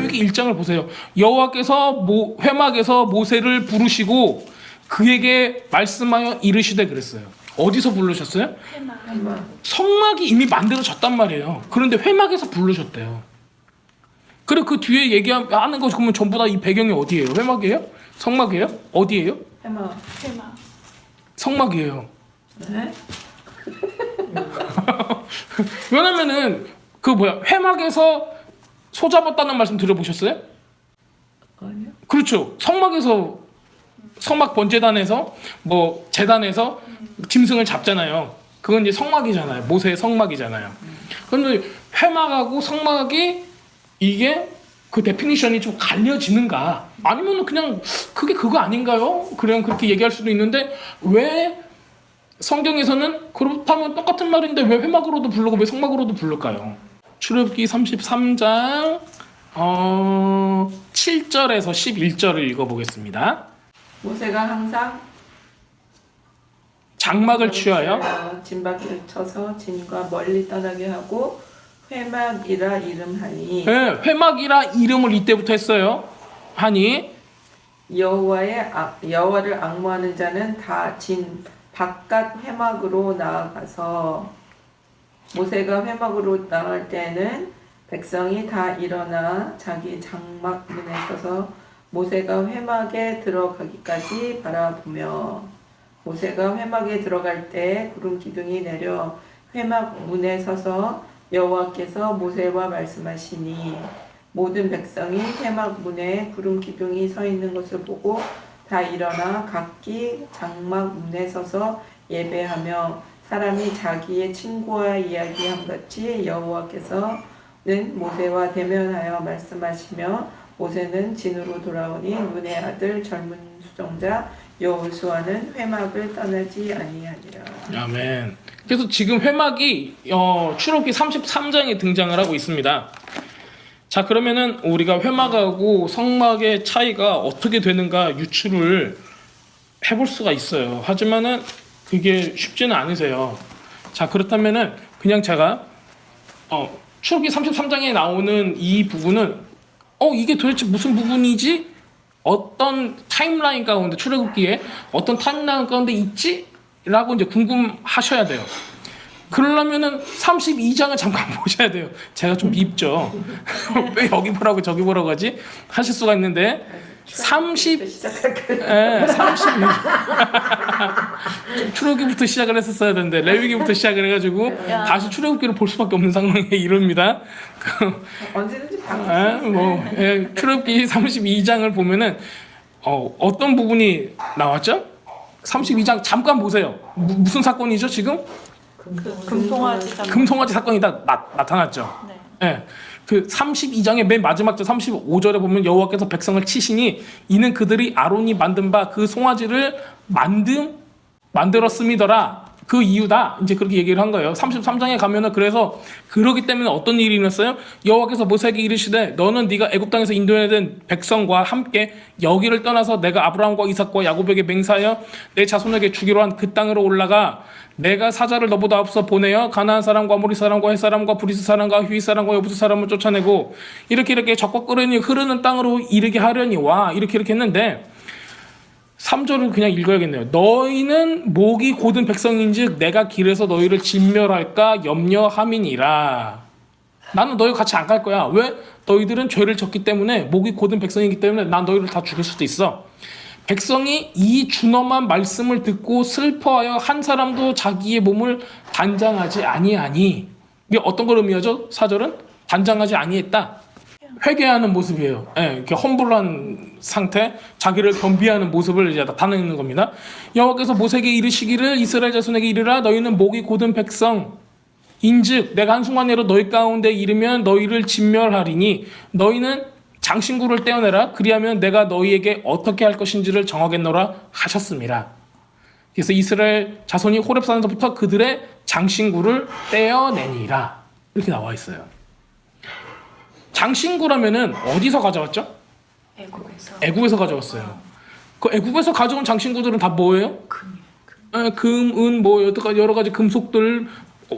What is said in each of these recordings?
레위기 1장을 보세요. 여호와께서 회막에서 모세를 부르시고 그에게 말씀하여 이르시되 그랬어요. 어디서 부르셨어요? 회막. 성막이 이미 만들어졌단 말이에요. 그런데 회막에서 부르셨대요. 그리고 그 뒤에 얘기하는 거 그러면 전부 다 이 배경이 어디예요? 회막이에요? 성막이에요? 어디예요? 회막. 성막이에요. 네? 왜냐면은 회막에서 소 잡았다는 말씀 들어보셨어요? 아니요. 그렇죠. 성막 번제단에서 제단에서 짐승을 잡잖아요. 그건 이제 성막이잖아요. 모세의 성막이잖아요. 그런데 회막하고 성막이 이게 그 데피니션이 좀 갈려지는가? 아니면 그냥 그게 그거 아닌가요? 그냥 그렇게 얘기할 수도 있는데 왜 성경에서는 그렇다면 똑같은 말인데 왜 회막으로도 부르고 왜 성막으로도 부를까요? 출애굽기 33장 7절에서 11절을 읽어보겠습니다. 모세가 항상 장막을 취하여 진박기를 쳐서 진과 멀리 떠나게 하고 회막이라 이름하니. 네, 회막이라 이름을 이때부터 했어요. 하니 여호와를 앙모하는 자는 다 진 바깥 회막으로 나아가서 모세가 회막으로 나갈 때에는 백성이 다 일어나 자기 장막 문에 서서 모세가 회막에 들어가기까지 바라보며 모세가 회막에 들어갈 때 구름 기둥이 내려 회막 문에 서서 여호와께서 모세와 말씀하시니 모든 백성이 회막 문에 구름 기둥이 서 있는 것을 보고 다 일어나 각기 장막 문에 서서 예배하며 사람이 자기의 친구와 이야기함 같이 여호와께서는 모세와 대면하여 말씀하시며 모세는 진으로 돌아오니 눈의 아들 젊은 수종자 여호수아는 회막을 떠나지 아니하니라. 아멘. 그래서 지금 회막이 출애굽기 33장에 등장을 하고 있습니다. 자, 그러면은 우리가 회막하고 성막의 차이가 어떻게 되는가 유추를 해볼 수가 있어요. 하지만은 그게 쉽지는 않으세요. 자, 그렇다면은 그냥 제가 출애굽기 33장에 나오는 이 부분은 이게 도대체 무슨 부분이지? 어떤 타임라인 가운데 출애굽기에 어떤 타임라인 가운데 있지? 라고 이제 궁금하셔야 돼요. 그러려면은 32장을 잠깐 보셔야 돼요. 제가 좀 밉죠. 왜 여기 보라고 저기 보라고 하지? 하실 수가 있는데 30 출애굽기부터 시작을 했었어야 되는데 레위기부터 시작을 해가지고 다시 출애굽기를 볼 수밖에 없는 상황에 이릅니다. 언제든지 출애굽기 32장을 보면은 어떤 부분이 나왔죠? 32장 잠깐 보세요. 무슨 사건이죠 지금? 금송아지 사건이 나타났죠. 네. 그 32장의 맨 마지막 절 35절에 보면 여호와께서 백성을 치시니 이는 그들이 아론이 만든 바 그 송아지를 만들었음이더라. 그 이유다. 이제 그렇게 얘기를 한 거예요. 33장에 가면은 그래서 그러기 때문에 어떤 일이 일어났어요? 여호와께서 모세에게 이르시되 너는 네가 애굽 땅에서 인도해낸 백성과 함께 여기를 떠나서 내가 아브라함과 이삭과 야곱에게 맹세하여 내 자손에게 주기로 한 그 땅으로 올라가 내가 사자를 너보다 앞서 보내어 가나안 사람과 아모리 사람과 헷 사람과 브리스 사람과 휘 사람과 여부스 사람을 쫓아내고 이렇게 적과 끓으니 흐르는 땅으로 이르게 하려니 와 이렇게 했는데 3절을 그냥 읽어야겠네요. 너희는 목이 곧은 백성인즉 내가 길에서 너희를 진멸할까 염려함이니라. 나는 너희 같이 안 갈 거야. 왜? 너희들은 죄를 졌기 때문에 목이 곧은 백성이기 때문에 난 너희를 다 죽일 수도 있어. 백성이 이 준엄한 말씀을 듣고 슬퍼하여 한 사람도 자기의 몸을 단장하지 아니하니. 이게 어떤 걸 의미하죠? 4절은 단장하지 아니했다. 회개하는 모습이에요. 이렇게 험불한 상태, 자기를 겸비하는 모습을 이제 나타내는 겁니다. 여호와께서 모세에게 이르시기를 이스라엘 자손에게 이르라 너희는 목이 곧은 백성인즉 내가 한순간에로 너희 가운데 이르면 너희를 진멸하리니 너희는 장신구를 떼어내라 그리하면 내가 너희에게 어떻게 할 것인지를 정하겠노라 하셨습니다. 그래서 이스라엘 자손이 호렙산에서부터 그들의 장신구를 떼어내니라 이렇게 나와 있어요. 장신구라면은 어디서 가져왔죠? 애굽에서 가져왔어요. 그 애굽에서 가져온 장신구들은 다 뭐예요? 금, 은, 여러 가지 금속들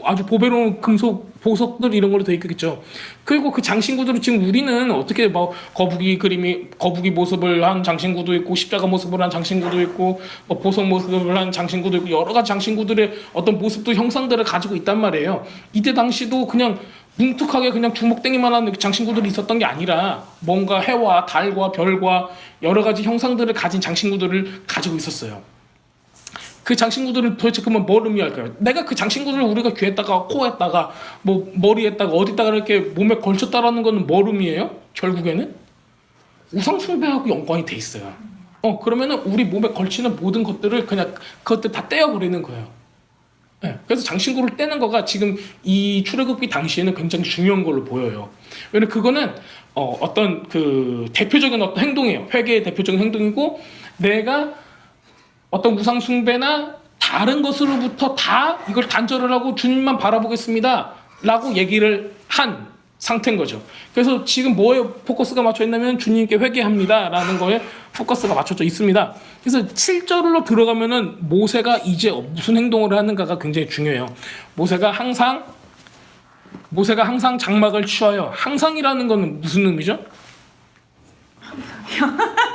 아주 보배로운 금속 보석들 이런 걸로 돼 있겠죠. 그리고 그 장신구들은 지금 우리는 어떻게 뭐 거북이 모습을 한 장신구도 있고 십자가 모습을 한 장신구도 있고 뭐 보석 모습을 한 장신구도 있고 여러 가지 장신구들의 어떤 모습도 형상들을 가지고 있단 말이에요. 이때 당시도 그냥 뭉툭하게 그냥 주먹댕이만한 장신구들이 있었던 게 아니라 뭔가 해와 달과 별과 여러 가지 형상들을 가진 장신구들을 가지고 있었어요. 그 장신구들은 도대체 그러면 뭘 의미할까요? 내가 그 장신구들을 우리가 귀에다가 코에다가 뭐 머리에다가 어디다가 이렇게 몸에 걸쳤다라는 거는 뭘 의미해요? 결국에는 우상 숭배하고 연관이 돼 있어요. 그러면은 우리 몸에 걸치는 모든 것들을 그냥 그것들 다 떼어버리는 거예요. 네, 그래서 장신구를 떼는 거가 지금 이 출애굽기 당시에는 굉장히 중요한 걸로 보여요. 왜냐면 그거는 어떤 그 대표적인 어떤 행동이에요. 회개의 대표적인 행동이고 내가 어떤 우상 숭배나 다른 것으로부터 다 이걸 단절을 하고 주님만 바라보겠습니다 라고 얘기를 한 상태인 거죠. 그래서 지금 뭐에 포커스가 맞춰 있냐면 주님께 회개합니다 라는 거에 포커스가 맞춰져 있습니다. 그래서 7절로 들어가면은 모세가 이제 무슨 행동을 하는가가 굉장히 중요해요. 모세가 항상 장막을 취하여, 항상이라는 거는 무슨 의미죠?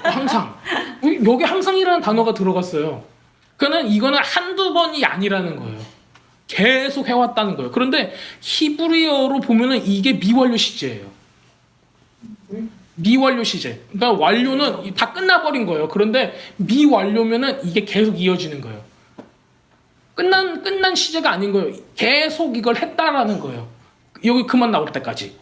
항상. 여기 항상이라는 단어가 들어갔어요. 그러니까 이거는 한두 번이 아니라는 거예요. 계속 해왔다는 거예요. 그런데 히브리어로 보면은 이게 미완료 시제예요. 미완료 시제. 그러니까 완료는 다 끝나버린 거예요. 그런데 미완료면은 이게 계속 이어지는 거예요. 끝난 시제가 아닌 거예요. 계속 이걸 했다라는 거예요. 여기 그만 나올 때까지.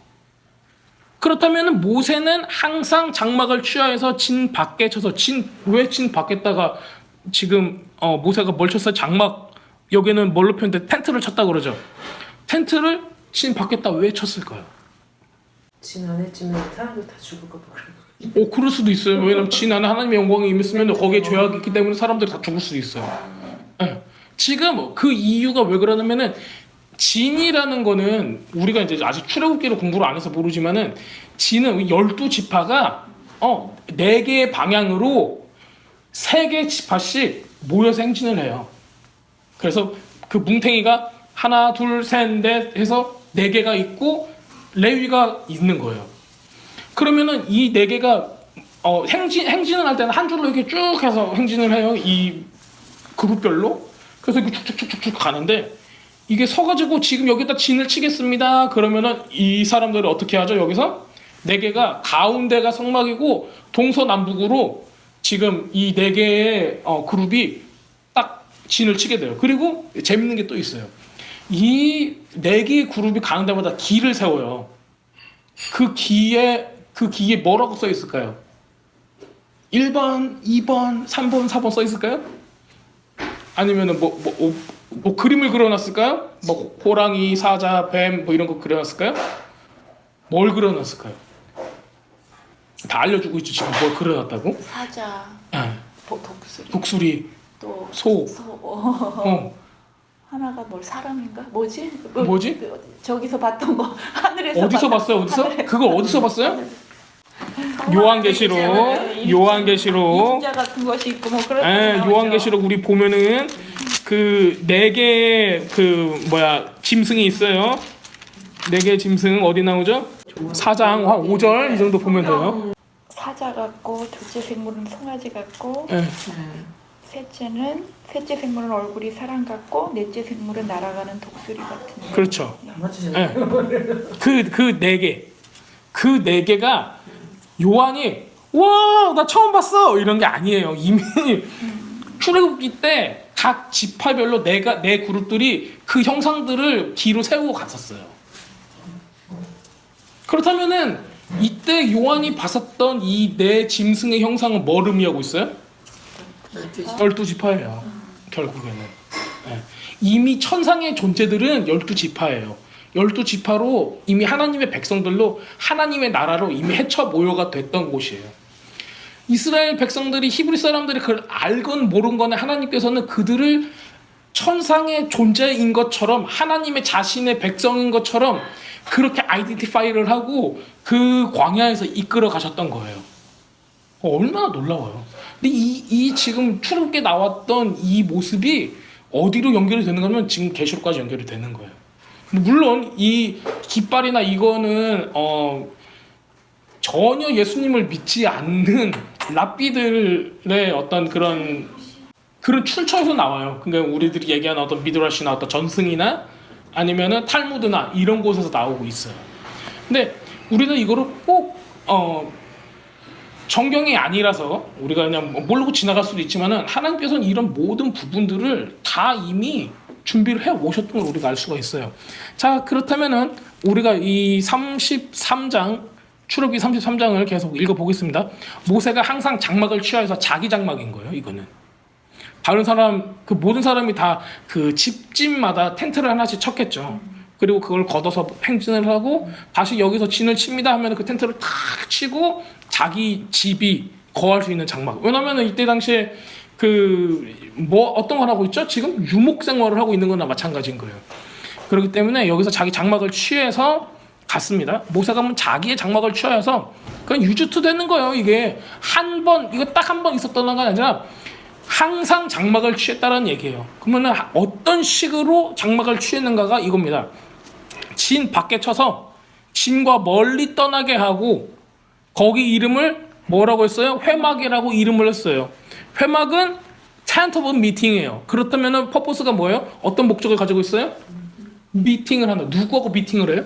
그렇다면 모세는 항상 장막을 취하여서 진 밖에 쳐서 왜 진 밖에다가 지금 모세가 뭘 쳤어요? 장막 여기는 뭘로 표현돼? 텐트를 쳤다 그러죠. 텐트를 진 밖에다 왜 쳤을까요? 진 안에 찌면 사람들 다 죽을까 봐 그래요. 그럴 수도 있어요. 왜냐면 진 안에 하나님의 영광이 임했으면 거기에 죄악이 있기 때문에 사람들이 다 죽을 수도 있어요. 네. 지금 그 이유가 왜 그러냐면은 진이라는 거는 우리가 이제 아직 출애굽기를 공부를 안 해서 모르지만은 진은 12지파가 4개의 방향으로 3개 지파씩 모여서 행진을 해요. 그래서 그 뭉탱이가 하나, 둘, 셋, 넷 해서 4개가 있고 레위가 있는 거예요. 그러면은 이 4개가 행진을 할 때는 한 줄로 이렇게 쭉 해서 행진을 해요. 이 그룹별로. 그래서 이렇게 쭉쭉쭉쭉 가는데 이게 서가지고 지금 여기다 진을 치겠습니다. 그러면은 이 사람들이 어떻게 하죠? 여기서 4개가 가운데가 성막이고 동서남북으로 지금 이 4개의 그룹이 딱 진을 치게 돼요. 그리고 재밌는 게 또 있어요. 이 4개의 그룹이 가는 데마다 기를 세워요. 그 기에 뭐라고 써 있을까요? 1번, 2번, 3번, 4번 써 있을까요? 아니면은 뭐 그림을 그려놨을까요? 뭐 호랑이, 사자, 뱀 뭐 이런 거 그려놨을까요? 뭘 그려놨을까요? 다 알려주고 있죠. 지금 뭘 그려놨다고? 사자, 네. 독수리, 독수리, 또 소. 하나가 사람인가? 뭐지? 뭐지? 저기서 봤던 거 하늘에서 어디서 봤어요? 어디서? 그걸 어디서 봤어요? 요한계시록. 이중자 같은 것이 있고 뭐 그런 네, 요한계시록 우리 보면은 그 4개의 짐승이 있어요. 4개의 짐승 어디 나오죠? 4장 한 5절 이 정도 보면 돼요. 사자 같고 둘째 생물은 송아지 같고 네. 셋째 생물은 얼굴이 사람 같고 넷째 생물은 날아가는 독수리 같은. 그렇죠. 안 맞추잖아요. 그 4개. 그 4개가 요한이 와, 나 처음 봤어 이런 게 아니에요. 이미 출애굽기 때 각 지파별로 네 그룹들이 그 형상들을 기로 세우고 갔었어요. 그렇다면은 이때 요한이 봤었던 이 4 짐승의 형상은 뭘 의미하고 있어요? 12지파예요. 결국에는. 네. 이미 천상의 존재들은 12지파예요. 12지파로 이미 하나님의 백성들로 하나님의 나라로 이미 헤쳐 모여가 됐던 곳이에요. 이스라엘 백성들이 히브리 사람들이 그걸 알건 모른 거는 하나님께서는 그들을 천상의 존재인 것처럼 하나님의 자신의 백성인 것처럼 그렇게 아이덴티파이를 하고 그 광야에서 이끌어 가셨던 거예요. 얼마나 놀라워요. 근데 이 지금 출애굽기에 나왔던 이 모습이 어디로 연결이 되는 거면 지금 계시록까지 연결이 되는 거예요. 물론 이 깃발이나 이거는 전혀 예수님을 믿지 않는 랍비들의 어떤 그런 출처에서 나와요. 그러니까 우리들이 얘기하는 어떤 미드라시나 어떤 전승이나 아니면은 탈무드나 이런 곳에서 나오고 있어요. 근데 우리는 이거를 꼭 정경이 아니라서 우리가 그냥 모르고 지나갈 수도 있지만은 하나님께서는 이런 모든 부분들을 다 이미 준비를 해 오셨던 걸 우리가 알 수가 있어요. 자, 그렇다면은 우리가 이 33장 출애굽기 33장을 계속 읽어보겠습니다. 모세가 항상 장막을 취하여서 자기 장막인 거예요. 이거는 다른 사람 그 모든 사람이 다 그 집집마다 텐트를 하나씩 쳤겠죠. 그리고 그걸 걷어서 행진을 하고 다시 여기서 진을 칩니다 하면 그 텐트를 탁 치고 자기 집이 거할 수 있는 장막. 왜냐면 이때 당시에 어떤 걸 하고 있죠? 지금 유목 생활을 하고 있는 거나 마찬가지인 거예요. 그렇기 때문에 여기서 자기 장막을 취해서 갔습니다. 모세가 하면 자기의 장막을 취하여서 그냥 유주투 되는 거예요. 이게 이거 딱 한 번 있었던 건 아니라 항상 장막을 취했다는 얘기예요. 그러면 어떤 식으로 장막을 취했는가가 이겁니다. 진 밖에 쳐서 진과 멀리 떠나게 하고 거기 이름을 뭐라고 했어요? 회막이라고 이름을 했어요. 회막은 tent of meeting이에요. 그렇다면 퍼포스가 뭐예요? 어떤 목적을 가지고 있어요? 미팅을 한다. 누구하고 미팅을 해요?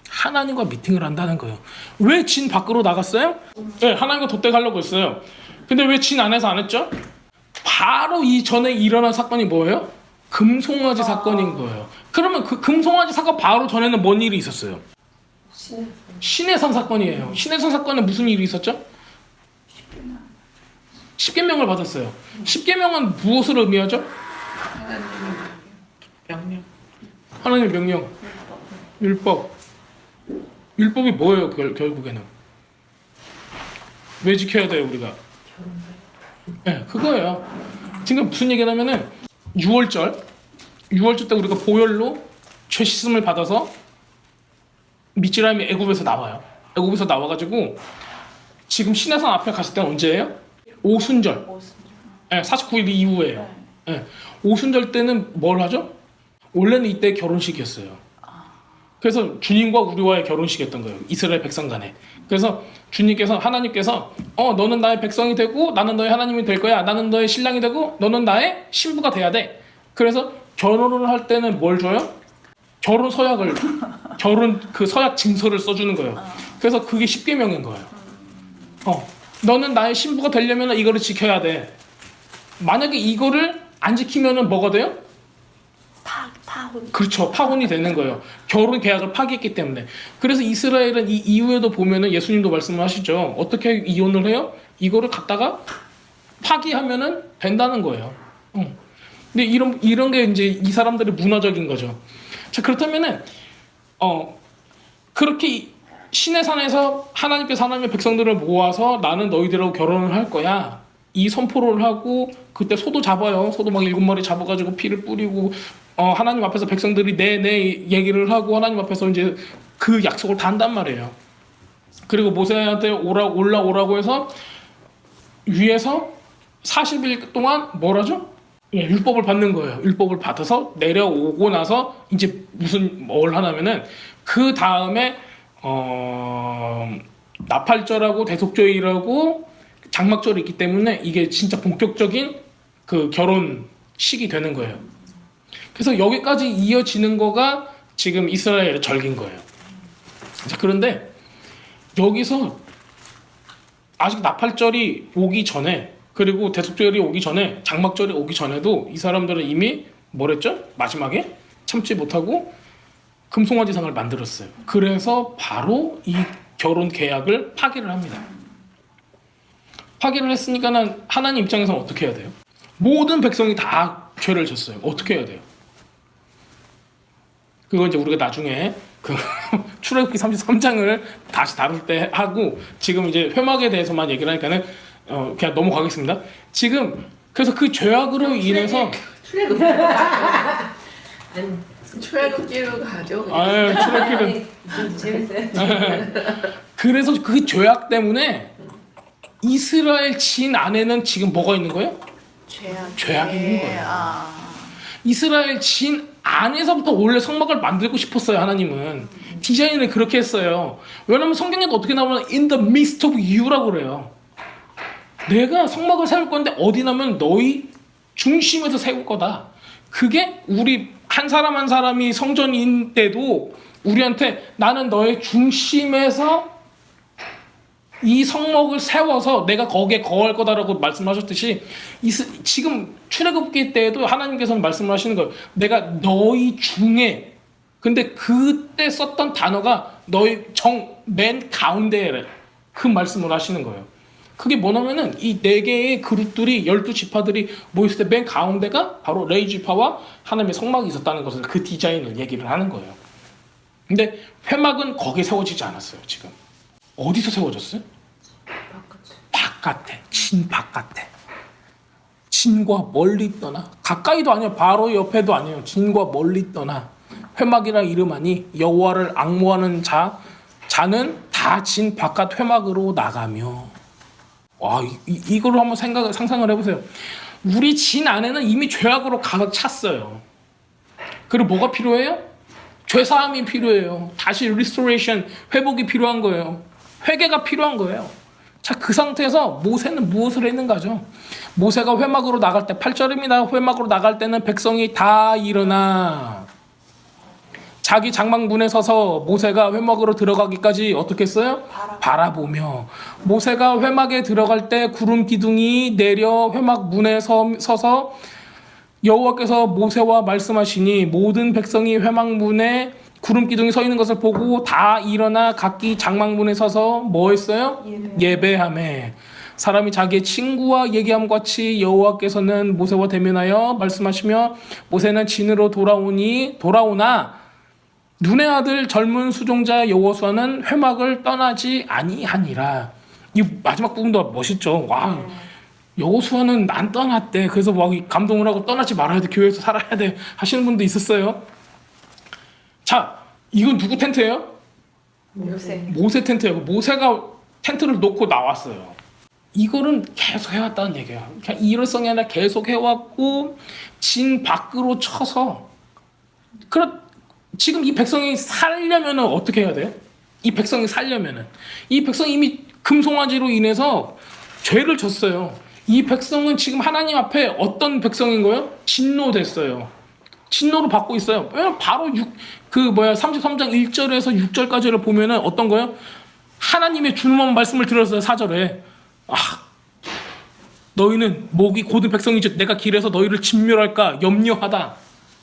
하나님과 미팅을 한다는 거예요. 왜 진 밖으로 나갔어요? 네, 하나님과 돗대가려고 했어요. 근데 왜 진 안에서 안 했죠? 바로 이 전에 일어난 사건이 뭐예요? 금송아지 사건인 거예요. 그러면 그 금송아지 사건 바로 전에는 뭔 일이 있었어요? 시내산 사건이에요. 시내산 사건에 무슨 일이 있었죠? 십계명을 받았어요. 십계명은 무엇을 의미하죠? 하나님의 명령. 율법. 율법이 뭐예요? 결국에는 왜 지켜야 돼요 우리가? 네, 그거예요. 지금 무슨 얘기냐면은 6월절 때 우리가 보혈로 죄 씻음을 받아서 미즈라임이 애굽에서 나와요. 애굽에서 나와가지고 지금 시내산 앞에 갔을 때는 언제예요? 오순절. 네, 49일 이후에요. 네. 오순절 때는 뭘 하죠? 원래는 이때 결혼식이었어요. 그래서 주님과 우리와의 결혼식이었던 거예요. 이스라엘 백성 간에. 그래서 하나님께서 너는 나의 백성이 되고 나는 너의 하나님이 될 거야. 나는 너의 신랑이 되고 너는 나의 신부가 돼야 돼. 그래서 결혼을 할 때는 뭘 줘요? 결혼 그 서약 증서를 써주는 거예요. 그래서 그게 십계명인 거예요. 너는 나의 신부가 되려면 이거를 지켜야 돼. 만약에 이거를 안 지키면은 뭐가 돼요? 파혼. 그렇죠. 파혼이 되는 거예요. 결혼 계약을 파기했기 때문에. 그래서 이스라엘은 이 이후에도 보면은 예수님도 말씀을 하시죠. 어떻게 이혼을 해요? 이거를 갖다가 파기하면은 된다는 거예요. 근데 이런 게 이제 이 사람들의 문화적인 거죠. 자, 그렇다면은 그렇게 시내산에서 하나님께서 하나님의 백성들을 모아서 나는 너희들하고 결혼을 할 거야. 이 선포를 하고 그때 소도 잡아요. 소도 막 7마리 잡아가지고 피를 뿌리고 하나님 앞에서 백성들이 내 얘기를 하고 하나님 앞에서 이제 그 약속을 다 한단 말이에요. 그리고 모세한테 올라오라고 해서 위에서 40일 동안 뭘 하죠? 예, 율법을 받는 거예요. 율법을 받아서 내려오고 나서 이제 뭘 하냐면은 그 다음에 나팔절하고 대속절이라고 장막절이 있기 때문에 이게 진짜 본격적인 그 결혼식이 되는 거예요. 그래서 여기까지 이어지는 거가 지금 이스라엘의 절기인 거예요. 자, 그런데 여기서 아직 나팔절이 오기 전에 그리고 대속절이 오기 전에 장막절이 오기 전에도 이 사람들은 이미 뭐랬죠? 마지막에 참지 못하고 금송아지상을 만들었어요. 그래서 바로 이 결혼 계약을 파기를 합니다. 파기를 했으니까는 하나님 입장에서는 어떻게 해야 돼요? 모든 백성이 다 죄를 졌어요. 어떻게 해야 돼요? 그거 이제 우리가 나중에 그 출애굽기 33장을 다시 다룰 때 하고 지금 이제 회막에 대해서만 얘기를 하니까는 그냥 넘어가겠습니다. 지금 그래서 그 죄악으로 인해서 출애굽기로 가죠. 아유, 출애굽기는 재밌어요. 그래서 그 죄악 때문에 이스라엘 진 안에는 지금 뭐가 있는 거예요? 죄악이 있는 거예요. 이스라엘 진 안에서부터 원래 성막을 만들고 싶었어요. 하나님은 디자인을 그렇게 했어요. 왜냐면 성경에도 어떻게 나오면 in the midst of you라고 그래요. 내가 성막을 세울 건데 어디냐면 너희 중심에서 세울 거다. 그게 우리 한 사람 한 사람이 성전인 때도 우리한테 나는 너의 중심에서 이 성막을 세워서 내가 거기에 거할 거다라고 말씀하셨듯이 지금 출애굽기 때에도 하나님께서는 말씀을 하시는 거예요. 내가 너희 중에, 근데 그때 썼던 단어가 너희 맨 가운데에 그 말씀을 하시는 거예요. 그게 뭐냐면은 이 4개의 그룹들이 12지파들이 모였을 때 맨 가운데가 바로 레위 지파와 하나님의 성막이 있었다는 것을 그 디자인을 얘기를 하는 거예요. 근데 회막은 거기에 세워지지 않았어요. 지금 어디서 세워졌어요? 바깥에, 진 바깥에. 진과 멀리 떠나, 가까이도 아니에요. 바로 옆에도 아니에요. 진과 멀리 떠나 회막이라 이름하니 여호와를 앙모하는 자는 다 진 바깥 회막으로 나가며. 와, 이거를 한번 상상을 해보세요. 우리 진 안에는 이미 죄악으로 가득 찼어요. 그리고 뭐가 필요해요? 죄사함이 필요해요. 다시 리스토레이션, 회복이 필요한 거예요. 회개가 필요한 거예요. 자, 그 상태에서 모세는 무엇을 했는가죠? 모세가 회막으로 나갈 때 8절입니다. 회막으로 나갈 때는 백성이 다 일어나 자기 장막 문에 서서 모세가 회막으로 들어가기까지 어떻게 했어요? 바라보며. 모세가 회막에 들어갈 때 구름 기둥이 내려 회막 문에 서서 여호와께서 모세와 말씀하시니 모든 백성이 회막 문에 구름 기둥이 서 있는 것을 보고 다 일어나 각기 장막 문에 서서 뭐 했어요? 예배하매. 사람이 자기의 친구와 얘기함과 같이 여호와께서는 모세와 대면하여 말씀하시며 모세는 진으로 돌아오나 눈의 아들 젊은 수종자 여호수아는 회막을 떠나지 아니하니라. 이 마지막 부분도 멋있죠. 와, 여호수아는 안 떠났대. 그래서 막 감동을 하고 떠나지 말아야 돼, 교회에서 살아야 돼 하시는 분도 있었어요. 자, 이건 누구 텐트예요? 모세 텐트예요. 모세가 텐트를 놓고 나왔어요. 이거는 계속 해왔다는 얘기예요. 그냥 일회성이 아니라 계속 해왔고 진 밖으로 쳐서. 지금 이 백성이 살려면은 어떻게 해야 돼요? 이 백성이 살려면은 이 백성이 이미 금송아지로 인해서 죄를 졌어요. 이 백성은 지금 하나님 앞에 어떤 백성인 거예요? 진노됐어요. 진노를 받고 있어요. 왜냐면 바로 33장 1절에서 6절까지를 보면은 어떤 거예요? 하나님의 준엄한 말씀을 들었어요. 4절에 너희는 목이 고든 백성이지 내가 길에서 너희를 진멸할까 염려하다.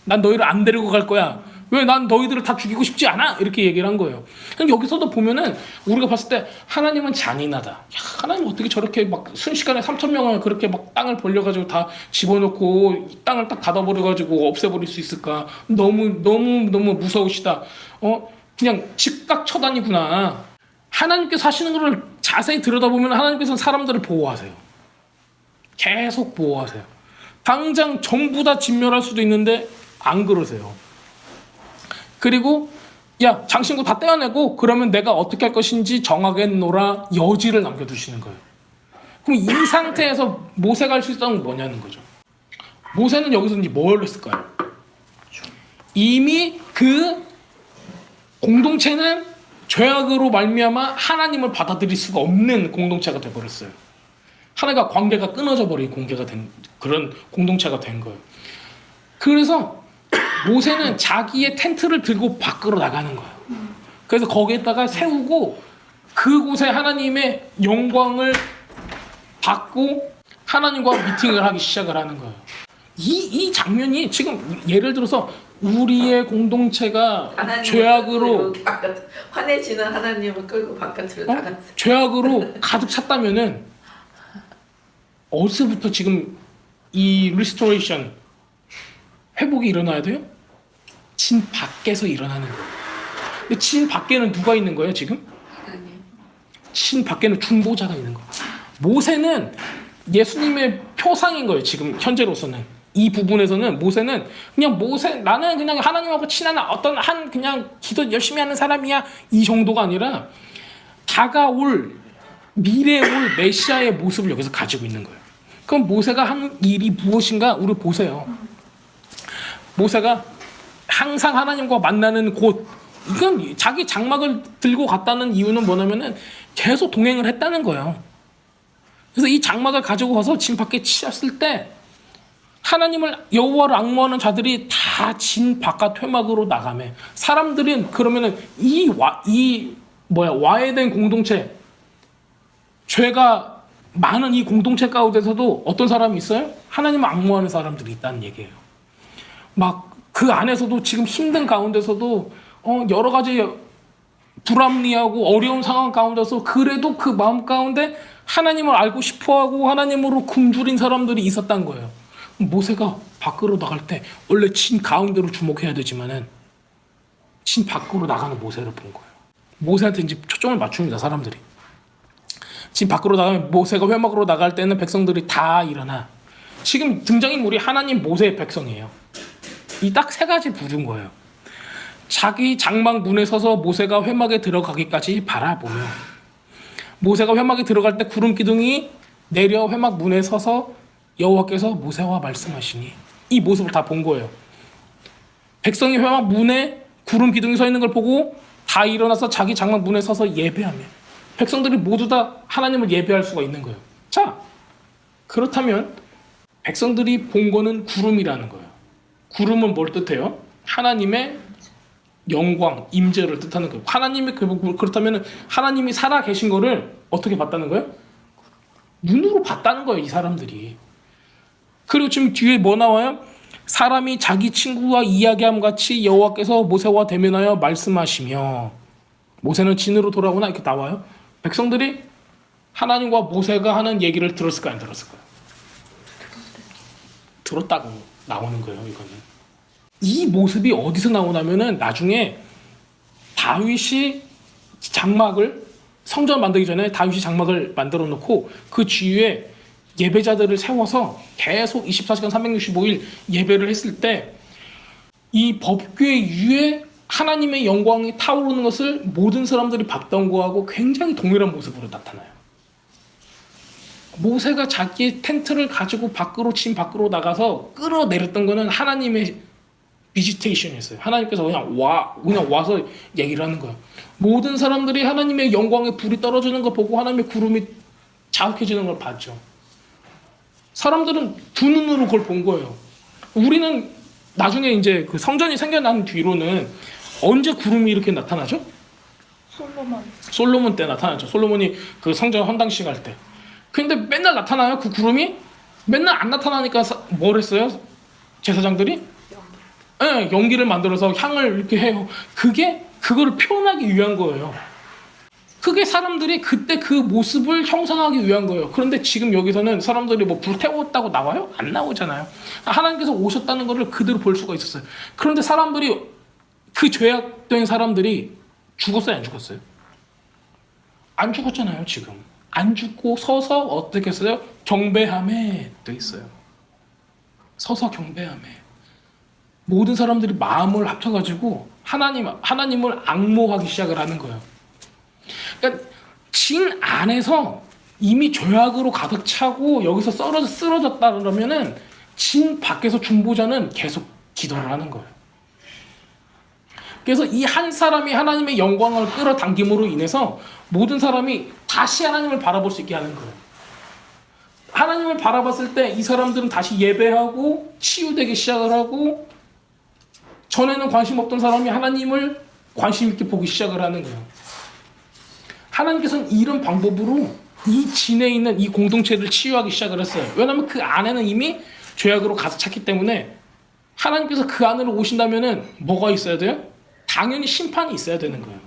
난 너희를 안 데리고 갈 거야. 왜? 난 너희들을 다 죽이고 싶지 않아. 이렇게 얘기를 한 거예요. 여기서도 보면은 우리가 봤을 때 하나님은 잔인하다. 야, 하나님 어떻게 저렇게 막 순식간에 3,000명을 그렇게 막 땅을 벌려가지고 다 집어넣고 땅을 딱 닫아버려가지고 없애버릴 수 있을까? 너무 무서우시다. 그냥 즉각 처단이구나. 하나님께서 하시는 것을 자세히 들여다보면 하나님께서는 사람들을 보호하세요. 계속 보호하세요. 당장 전부 다 진멸할 수도 있는데 안 그러세요. 그리고 야, 장신구 다 떼어내고 그러면 내가 어떻게 할 것인지 정하겠노라 여지를 남겨두시는 거예요. 그럼 이 상태에서 모세가 할 수 있었던 건 뭐냐는 거죠. 모세는 여기서 이제 뭘 했을까요? 이미 그 공동체는 죄악으로 말미암아 하나님을 받아들일 수가 없는 공동체가 돼버렸어요. 하나님과 관계가 끊어져 버린 그런 공동체가 된 거예요. 그래서 모세는 자기의 텐트를 들고 밖으로 나가는 거예요. 그래서 거기에다가 세우고 그곳에 하나님의 영광을 받고 하나님과 미팅을 하기 시작을 하는 거예요. 이 장면이 지금 예를 들어서 우리의 공동체가 죄악으로 화내시는 하나님을 끌고 바깥으로 나갔어요. 죄악으로 가득 찼다면은 어디서부터 지금 이 리스토레이션 회복이 일어나야 돼요? 진 밖에서 일어나는 거예요. 근데 진 밖에는 누가 있는 거예요 지금? 하나님. 진 밖에는 중보자가 있는 거예요. 모세는 예수님의 표상인 거예요. 지금 현재로서는 이 부분에서는 모세는 그냥 나는 그냥 하나님하고 친한 어떤 그냥 기도 열심히 하는 사람이야 이 정도가 아니라 미래에 올 메시아의 모습을 여기서 가지고 있는 거예요. 그럼 모세가 한 일이 무엇인가 우리 보세요. 모세가 항상 하나님과 만나는 곳. 이건 자기 장막을 들고 갔다는 이유는 뭐냐면은 계속 동행을 했다는 거예요. 그래서 이 장막을 가지고 가서 진 밖에 치었을 때 하나님을 여호와를 앙모하는 자들이 다 진 바깥 회막으로 나가매. 사람들은 그러면은 와해된 공동체, 죄가 많은 이 공동체 가운데서도 어떤 사람이 있어요? 하나님을 앙모하는 사람들이 있다는 얘기예요. 막 그 안에서도 지금 힘든 가운데서도 여러 가지 불합리하고 어려운 상황 가운데서 그래도 그 마음 가운데 하나님을 알고 싶어하고 하나님으로 굶주린 사람들이 있었다는 거예요. 모세가 밖으로 나갈 때 원래 진 가운데로 주목해야 되지만은 진 밖으로 나가는 모세를 본 거예요. 모세한테 이제 초점을 맞춥니다, 사람들이. 진 밖으로 나가면 모세가 회막으로 나갈 때는 백성들이 다 일어나. 지금 등장인물이 하나님, 모세, 백성이에요. 이 딱 세 가지 부류인 거예요. 자기 장막 문에 서서 모세가 회막에 들어가기까지 바라보며, 모세가 회막에 들어갈 때 구름 기둥이 내려 회막 문에 서서 여호와께서 모세와 말씀하시니, 이 모습을 다 본 거예요. 백성이 회막 문에 구름 기둥이 서 있는 걸 보고 다 일어나서 자기 장막 문에 서서 예배하며, 백성들이 모두 다 하나님을 예배할 수가 있는 거예요. 자, 그렇다면 백성들이 본 거는 구름이라는 거예요. 구름은 뭘 뜻해요? 하나님의 영광, 임재를 뜻하는 거예요. 하나님의 그렇다면 하나님이 살아 계신 거를 어떻게 봤다는 거예요? 눈으로 봤다는 거예요, 이 사람들이. 그리고 지금 뒤에 뭐 나와요? 사람이 자기 친구와 이야기함 같이 여호와께서 모세와 대면하여 말씀하시며, 모세는 진으로 돌아오나 이렇게 나와요. 백성들이 하나님과 모세가 하는 얘기를 들었을까요, 안 들었을까요? 들었다고 나오는 거예요. 이거는 이 모습이 어디서 나오냐면은 나중에 다윗이 장막을, 성전 만들기 전에 다윗이 장막을 만들어 놓고 그 주위에 예배자들을 세워서 계속 24시간 365일 예배를 했을 때 이 법궤 위에 하나님의 영광이 타오르는 것을 모든 사람들이 봤던 거하고 굉장히 동일한 모습으로 나타나요. 모세가 자기의 텐트를 가지고 진 밖으로 나가서 끌어내렸던 거는 하나님의 비지테이션이었어요. 하나님께서 그냥 와서 얘기를 하는 거예요. 모든 사람들이 하나님의 영광의 불이 떨어지는 거 보고 하나님의 구름이 자욱해지는 걸 봤죠. 사람들은 두 눈으로 그걸 본 거예요. 우리는 나중에 이제 그 성전이 생겨난 뒤로는 언제 구름이 이렇게 나타나죠? 솔로몬 때 나타나죠. 솔로몬이 그 성전 헌당식 할 때. 근데 맨날 나타나요? 그 구름이? 맨날 안 나타나니까 뭘 했어요? 제사장들이? 네, 연기를 만들어서 향을 이렇게 해요. 그거를 표현하기 위한 거예요. 그게 사람들이 그때 그 모습을 형상하기 위한 거예요. 그런데 지금 여기서는 사람들이 뭐 불태웠다고 나와요? 안 나오잖아요. 하나님께서 오셨다는 것을 그대로 볼 수가 있었어요. 그런데 사람들이, 그 죄악된 사람들이 죽었어요, 안 죽었어요? 안 죽었잖아요, 지금. 안 죽고 서서 어떻게 했어요? 경배함에 돼 있어요. 서서 경배함에. 모든 사람들이 마음을 합쳐가지고 하나님을 앙모하기 시작을 하는 거예요. 그러니까 진 안에서 이미 죄악으로 가득 차고 여기서 쓰러졌다 그러면은 진 밖에서 중보자는 계속 기도를 하는 거예요. 그래서 이 한 사람이 하나님의 영광을 끌어당김으로 인해서 모든 사람이 다시 하나님을 바라볼 수 있게 하는 거예요. 하나님을 바라봤을 때 이 사람들은 다시 예배하고 치유되기 시작을 하고, 전에는 관심 없던 사람이 하나님을 관심 있게 보기 시작을 하는 거예요. 하나님께서는 이런 방법으로 이 진에 있는 이 공동체를 치유하기 시작을 했어요. 왜냐하면 그 안에는 이미 죄악으로 가득 찼기 때문에 하나님께서 그 안으로 오신다면은 뭐가 있어야 돼요? 당연히 심판이 있어야 되는 거예요.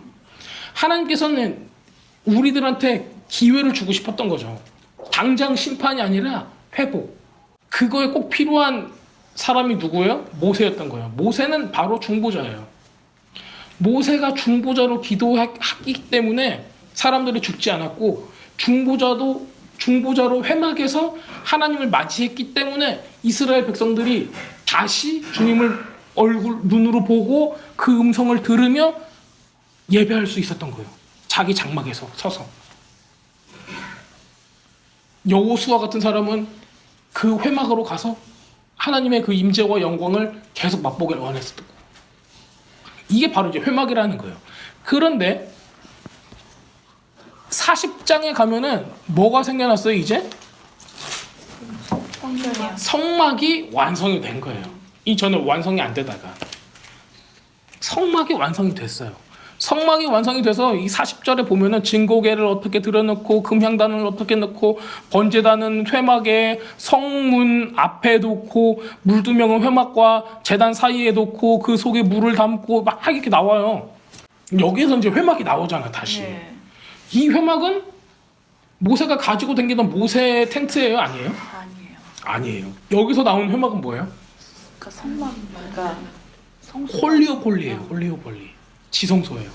하나님께서는 우리들한테 기회를 주고 싶었던 거죠. 당장 심판이 아니라 회복. 그거에 꼭 필요한 사람이 누구예요? 모세였던 거예요. 모세는 바로 중보자예요. 모세가 중보자로 기도했기 때문에 사람들이 죽지 않았고, 중보자로 회막에서 하나님을 맞이했기 때문에 이스라엘 백성들이 다시 주님을 눈으로 보고 그 음성을 들으며 예배할 수 있었던 거예요. 자기 장막에서 서서. 여호수아 같은 사람은 그 회막으로 가서 하나님의 그 임재와 영광을 계속 맛보길 원했었고, 이게 바로 이제 회막이라는 거예요. 그런데 40장에 가면은 뭐가 생겨났어요? 이제 성전이요. 성막이 완성이 된 거예요. 이전에 완성이 안 되다가 성막이 완성이 됐어요. 성막이 완성이 돼서 이 40절에 보면은 증거궤를 어떻게 들여놓고 금향단을 어떻게 넣고 번제단은 회막에 성문 앞에 놓고 물두멍은 회막과 제단 사이에 놓고 그 속에 물을 담고 막 이렇게 나와요. 여기에서 이제 회막이 나오잖아 다시. 네. 이 회막은 모세가 가지고 다니던 모세 텐트예요, 아니에요? 아니에요. 아니에요. 여기서 나온 회막은 뭐예요? 그러니까 성막이니까 성소. 홀리오폴리예요. 홀리오폴리. 지성소예요.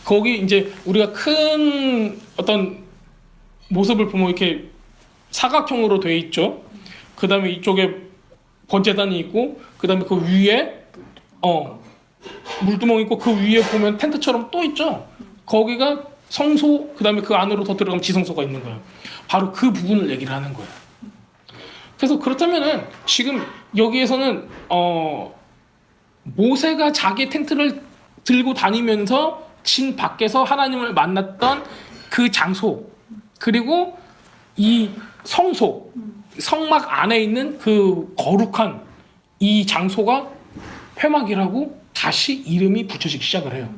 거기 이제 우리가 큰 어떤 모습을 보면 이렇게 사각형으로 돼 있죠. 그 다음에 이쪽에 번제단이 있고, 그 다음에 그 위에 물두멍 있고, 그 위에 보면 텐트처럼 또 있죠. 거기가 성소, 그 다음에 그 안으로 더 들어가면 지성소가 있는 거예요. 바로 그 부분을 얘기를 하는 거예요. 그래서 그렇다면은 지금 여기에서는 모세가 자기 텐트를 들고 다니면서 진 밖에서 하나님을 만났던 그 장소, 그리고 이 성소, 성막 안에 있는 그 거룩한 이 장소가 회막이라고 다시 이름이 붙여지기 시작을 해요.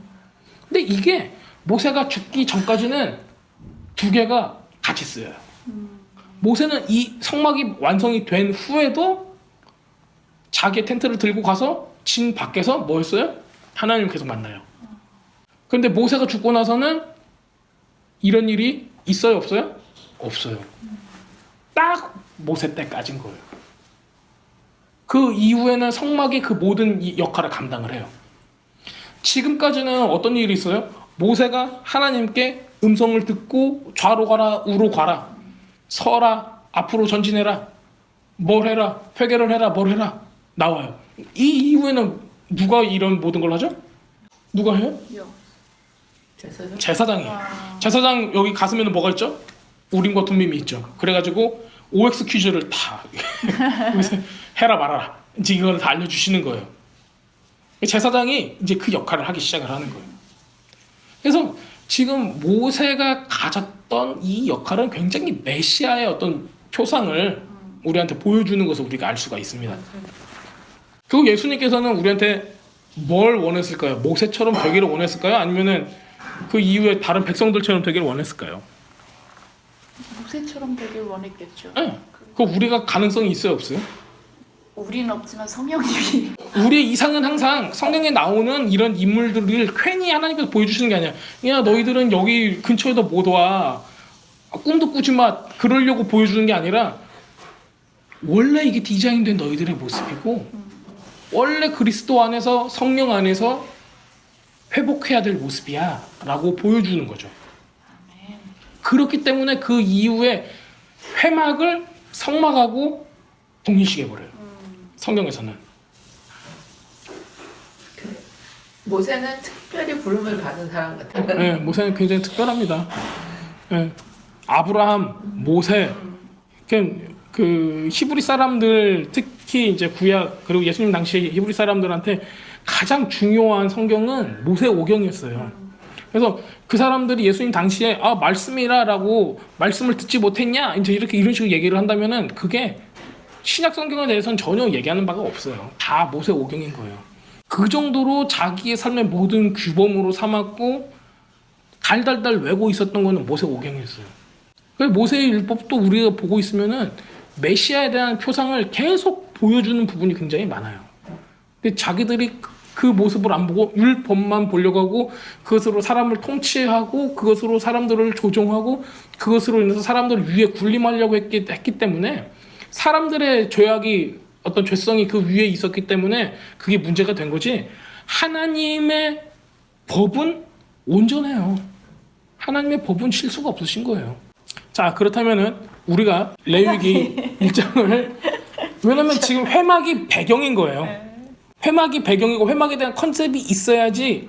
근데 이게 모세가 죽기 전까지는 두 개가 같이 쓰여요. 모세는 이 성막이 완성이 된 후에도 자기의 텐트를 들고 가서 진 밖에서 뭐 했어요? 하나님을 계속 만나요. 그런데 모세가 죽고 나서는 이런 일이 있어요, 없어요? 없어요. 딱 모세 때까지인 거예요. 그 이후에는 성막이 그 모든 이 역할을 감당을 해요. 지금까지는 어떤 일이 있어요? 모세가 하나님께 음성을 듣고 좌로 가라, 우로 가라, 서라, 앞으로 전진해라, 뭘 해라, 회개를 해라, 뭘 해라, 나와요. 이 이후에는 누가 이런 모든 걸 하죠? 누가 해요? 제사장이에요. 제사장 여기 가슴에는 뭐가 있죠? 우림과 둠밈이 있죠. 그래가지고 OX 퀴즈를 다 여기서 해라 말아라, 이제 이걸 다 알려주시는 거예요. 제사장이 이제 그 역할을 하기 시작을 하는 거예요. 그래서 지금 모세가 가졌던 이 역할은 굉장히 메시아의 어떤 표상을 우리한테 보여주는 것을 우리가 알 수가 있습니다. 그리고 예수님께서는 우리한테 뭘 원했을까요? 모세처럼 되기를 원했을까요? 아니면은 그 이후에 다른 백성들처럼 되기를 원했을까요? 모세처럼 되길 원했겠죠. 네. 그 우리가 가능성이 있어요, 없어요? 우리는 없지만 성령님이 우리의 이상은 항상 성경에 나오는 이런 인물들을 괜히 하나님께서 보여주시는 게 아니야. 야, 너희들은 여기 근처에도 못 와, 꿈도 꾸지 마, 그러려고 보여주는 게 아니라 원래 이게 디자인된 너희들의 모습이고 원래 그리스도 안에서, 성령 안에서 회복해야 될 모습이야 라고 보여주는 거죠. 그렇기 때문에 그 이후에 회막을 성막하고 동일시해버려요. 성경에서는. 모세는 특별히 부름을 받은 사람 같아요. 네, 모세는 굉장히 특별합니다. 네, 아브라함, 모세, 그 히브리 사람들, 특히 이제 구약 그리고 예수님 당시 히브리 사람들한테 가장 중요한 성경은 모세오경이었어요. 그래서 그 사람들이 예수님 당시에 말씀이라라고 말씀을 듣지 못했냐, 이제 이런 식으로 얘기를 한다면은 그게 신약 성경에 대해서는 전혀 얘기하는 바가 없어요. 다 모세오경인 거예요. 그 정도로 자기의 삶의 모든 규범으로 삼았고 달달달 외고 있었던 거는 모세오경이었어요. 그래서 모세의 율법도 우리가 보고 있으면은 메시아에 대한 표상을 계속 보여주는 부분이 굉장히 많아요. 근데 자기들이 그 모습을 안 보고 율법만 보려고 하고 그것으로 사람을 통치하고 그것으로 사람들을 조종하고 그것으로 인해서 사람들을 위에 군림하려고 했기 때문에 사람들의 죄악이, 어떤 죄성이 그 위에 있었기 때문에 그게 문제가 된 거지, 하나님의 법은 온전해요. 하나님의 법은 실수가 없으신 거예요. 자, 그렇다면은 우리가 레위기 1장을 왜냐면 지금 회막이 배경인 거예요. 회막이 배경이고 회막에 대한 컨셉이 있어야지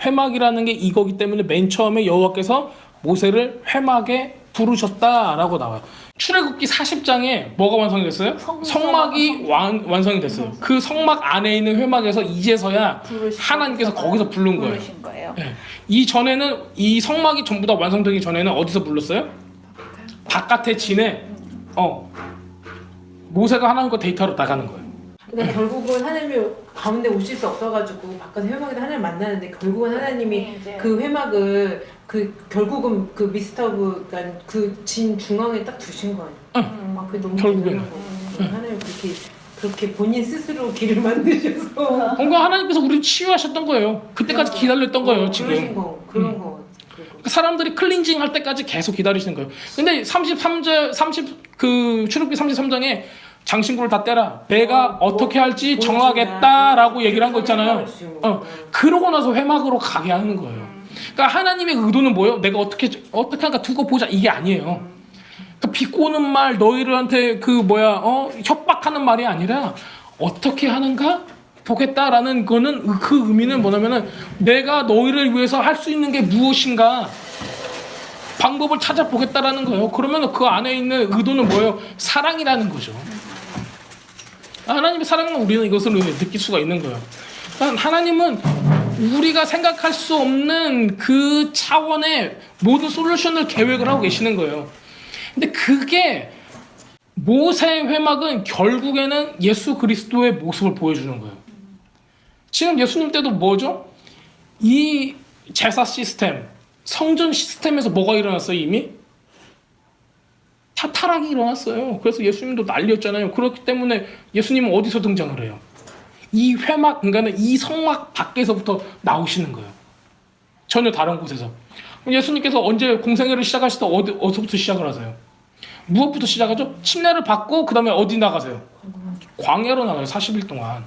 회막이라는 게 이거기 때문에 맨 처음에 여호와께서 모세를 회막에 부르셨다라고 나와요. 출애굽기 40장에 뭐가 완성이 됐어요? 성막이 완성이 됐어요. 그 성막 안에 있는 회막에서 이제서야 하나님께서 거기서 부른 거예요. 부르신 거예요. 네. 이 전에는 이 성막이 전부 다 완성되기 전에는 어디서 불렀어요? 바깥에 진에 모세가 하나님과 데이트하러 나가는 거예요. 그러니까 결국은 하나님이 가운데 오실 수 없어가지고 바깥 회막에서 하나님 만나는데 결국은 하나님이 이제 그 회막을 결국은 그 미스터브 그러니까 그 진 중앙에 딱 두신 거예요. 그게 너무 결국에는. 중요한 거고. 하나님 그렇게 본인 스스로 길을 만드셔서 뭔가 하나님께서 우리를 치유하셨던 거예요. 그때까지 기다렸던 거예요. 지금 그러신 거 그런 거. 사람들이 클린징 할 때까지 계속 기다리시는 거예요. 근데 33절 그 출애굽기 33장에 장신구를 다 떼라. 내가 어떻게 할지 정하겠다라고 얘기를 한 거 있잖아요. 그러고 나서 회막으로 가게 하는 거예요. 그러니까 하나님의 의도는 뭐예요? 내가 어떻게 하니까 두고 보자 이게 아니에요. 그러니까 비꼬는 말 너희들한테 협박하는 말이 아니라 어떻게 하는가 보겠다라는 거는 그 의미는 뭐냐면은 내가 너희를 위해서 할 수 있는 게 무엇인가 방법을 찾아보겠다라는 거예요. 그러면 그 안에 있는 의도는 뭐예요? 사랑이라는 거죠. 하나님의 사랑은 우리는 이것을 느낄 수가 있는 거예요. 그러니까 하나님은 우리가 생각할 수 없는 그 차원의 모든 솔루션을 계획을 하고 계시는 거예요. 근데 그게 모세의 회막은 결국에는 예수 그리스도의 모습을 보여주는 거예요. 지금 예수님 때도 뭐죠? 이 제사 시스템, 성전 시스템에서 뭐가 일어났어요 이미? 타락이 일어났어요. 그래서 예수님도 난리였잖아요. 그렇기 때문에 예수님은 어디서 등장을 해요? 이 회막, 그러니까 이 성막 밖에서부터 나오시는 거예요. 전혀 다른 곳에서. 예수님께서 언제 공생애를 시작하실 때 어디서부터 시작을 하세요? 무엇부터 시작하죠? 침례를 받고 그 다음에 어디 나가세요? 광야로 나가요. 40일 동안.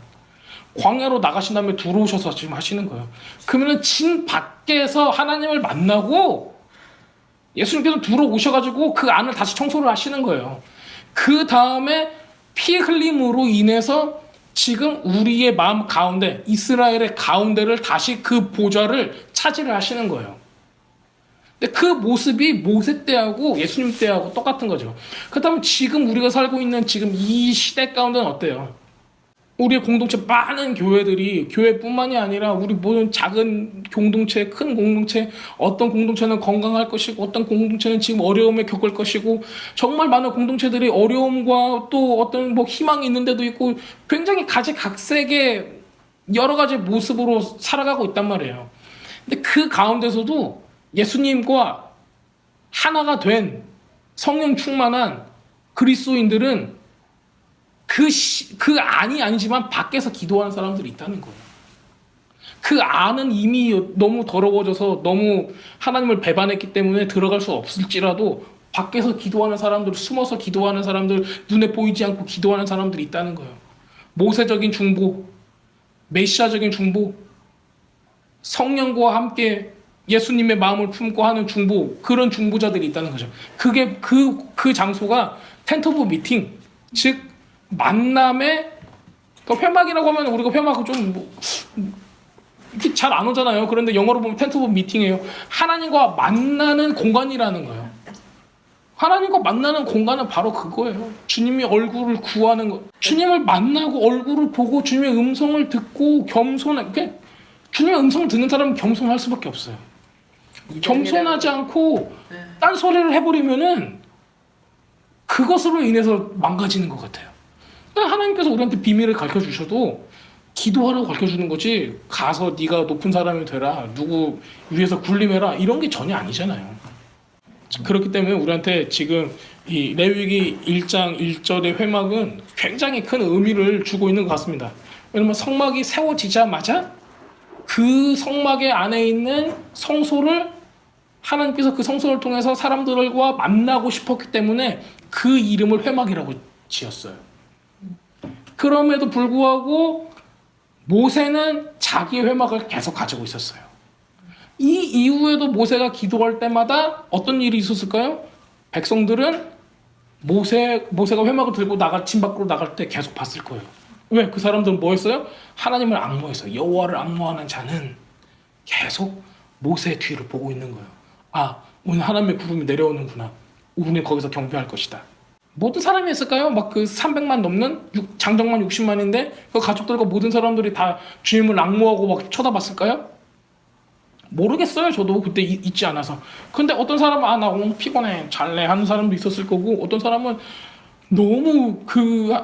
광야로 나가신 다음에 들어오셔서 지금 하시는 거예요. 그러면 진 밖에서 하나님을 만나고 예수님께서 들어오셔가지고 그 안을 다시 청소를 하시는 거예요. 그 다음에 피 흘림으로 인해서 지금 우리의 마음 가운데 이스라엘의 가운데를 다시 그 보좌를 차지를 하시는 거예요. 근데 그 모습이 모세 때하고 예수님 때하고 똑같은 거죠. 그렇다면 지금 우리가 살고 있는 지금 이 시대 가운데는 어때요? 우리의 공동체 많은 교회들이 교회뿐만이 아니라 우리 모든 작은 공동체, 큰 공동체, 어떤 공동체는 건강할 것이고 어떤 공동체는 지금 어려움에 겪을 것이고 정말 많은 공동체들이 어려움과 또 어떤 희망이 있는 데도 있고 굉장히 가지각색의 여러 가지 모습으로 살아가고 있단 말이에요. 근데 그 가운데서도 예수님과 하나가 된 성령 충만한 그리스도인들은 그 안이 아니지만 밖에서 기도하는 사람들이 있다는 거예요. 그 안은 이미 너무 더러워져서 너무 하나님을 배반했기 때문에 들어갈 수 없을지라도 밖에서 기도하는 사람들, 숨어서 기도하는 사람들, 눈에 보이지 않고 기도하는 사람들이 있다는 거예요. 모세적인 중보, 메시아적인 중보, 성령과 함께 예수님의 마음을 품고 하는 중보, 그런 중보자들이 있다는 거죠. 그게 그 장소가 텐트 오브 미팅, 즉 만남의 회막이라고 하면 우리가 회막을 좀 이렇게 잘 안 오잖아요. 그런데 영어로 보면 텐트 오브 미팅이에요. 하나님과 만나는 공간이라는 거예요. 하나님과 만나는 공간은 바로 그거예요. 주님의 얼굴을 구하는 거. 주님을 만나고 얼굴을 보고 주님의 음성을 듣고 겸손하게. 주님의 음성을 듣는 사람은 겸손할 수밖에 없어요. 겸손하지 않고 딴소리를 해버리면은 그것으로 인해서 망가지는 것 같아요. 하나님께서 우리한테 비밀을 가르쳐주셔도 기도하라고 가르쳐주는 거지 가서 네가 높은 사람이 되라, 누구 위에서 군림해라 이런 게 전혀 아니잖아요. 그렇기 때문에 우리한테 지금 이 레위기 1장 1절의 회막은 굉장히 큰 의미를 주고 있는 것 같습니다. 왜냐면 성막이 세워지자마자 그 성막의 안에 있는 성소를 하나님께서 그 성소를 통해서 사람들과 만나고 싶었기 때문에 그 이름을 회막이라고 지었어요. 그럼에도 불구하고 모세는 자기의 회막을 계속 가지고 있었어요. 이 이후에도 모세가 기도할 때마다 어떤 일이 있었을까요? 백성들은 모세가 회막을 들고 진 밖으로 나갈 때 계속 봤을 거예요. 왜? 그 사람들은 뭐 했어요? 하나님을 앙모했어요. 여호와를 앙모하는 자는 계속 모세의 뒤를 보고 있는 거예요. 아, 오늘 하나님의 구름이 내려오는구나. 우리는 거기서 경배할 것이다. 모든 사람이 했을까요? 막 그 300만 넘는 장정만 60만인데 그 가족들과 모든 사람들이 다 주님을 앙모하고 막 쳐다봤을까요? 모르겠어요. 저도 그때 있지 않아서. 근데 어떤 사람은 나 오늘 피곤해 잘래 하는 사람도 있었을 거고, 어떤 사람은 너무 그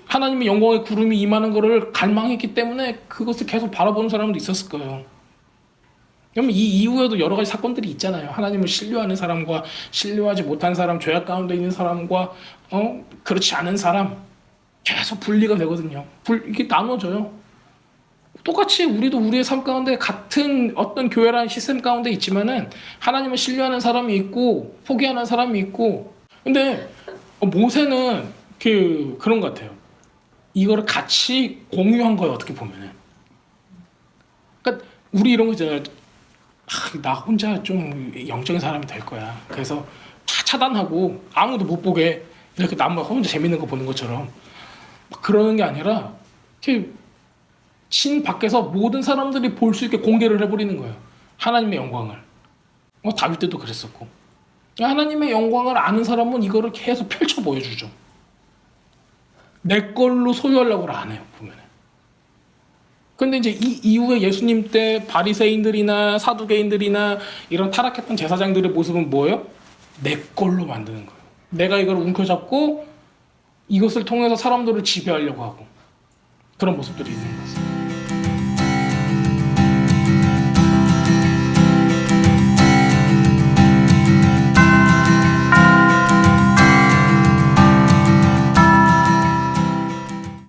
하나님의 영광의 구름이 임하는 거를 갈망했기 때문에 그것을 계속 바라보는 사람도 있었을 거예요. 그러면 이 이후에도 여러 가지 사건들이 있잖아요. 하나님을 신뢰하는 사람과 신뢰하지 못한 사람, 죄악 가운데 있는 사람과 그렇지 않은 사람, 계속 분리가 되거든요. 이게 나눠져요. 똑같이 우리도 우리의 삶 가운데 같은 어떤 교회라는 시스템 가운데 있지만은 하나님을 신뢰하는 사람이 있고 포기하는 사람이 있고. 근데 모세는 그런 것 같아요. 이거를 같이 공유한 거예요. 어떻게 보면은. 그러니까 우리 이런 거 있잖아요. 나 혼자 좀 영적인 사람이 될 거야. 그래서 다 차단하고 아무도 못 보게 이렇게 나만 혼자 재밌는 거 보는 것처럼 막 그러는 게 아니라 이렇게 신 밖에서 모든 사람들이 볼 수 있게 공개를 해버리는 거예요. 하나님의 영광을. 다윗 때도 그랬었고. 하나님의 영광을 아는 사람은 이거를 계속 펼쳐 보여주죠. 내 걸로 소유하려고 안 해요, 보면은. 근데 이제 이 이후에 예수님 때 바리새인들이나 사두개인들이나 이런 타락했던 제사장들의 모습은 뭐예요? 내 걸로 만드는 거예요. 내가 이걸 움켜잡고 이것을 통해서 사람들을 지배하려고 하고 그런 모습들이 있는 거죠.